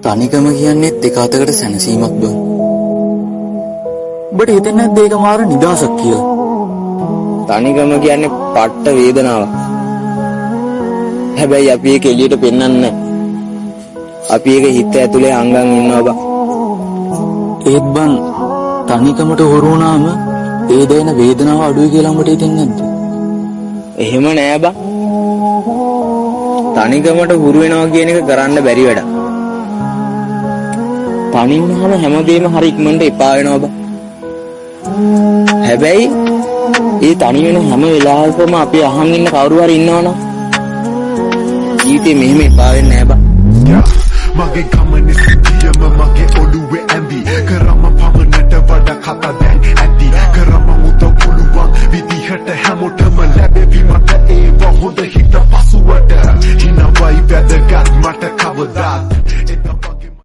තනිකම කියන්නේ එක අතකට සැනසීමක් බං. ඔබට හිතෙන්නේ නැද්ද ඒක මාර නිදහසක් කියලා? තනිකම කියන්නේ පට්ට වේදනාවක්. හැබැයි අපි ඒක එළියට පෙන්වන්නේ නැහැ. අපි ඒක හිත ඇතුලේ අංගන් ඉන්නවා බං. ඒත් බං තනිකමට හුරු වුණාම ඒ දැනෙන වේදනාව අඩුයි කියලා ඔබට හිතෙන්නේ නැද්ද? එහෙම නෑ බං. තනිකමට හුරු වෙනවා කියන එක කරන්න බැරි වැඩක්. තනි වුණාම හැමදේම හරි ඉක්මනට එපා වෙනවා බං. හැබැයි ඒ තනි වෙන හැම වෙලාවකම අපි අහන් ඉන්න කවුරු හරි ඉන්නවනම් ජීවිතේ මෙහෙම එපා වෙන්නේ නෑ බං. මගේ ගමනේ සිටියම මගේ ඔළුවේ ඇඳි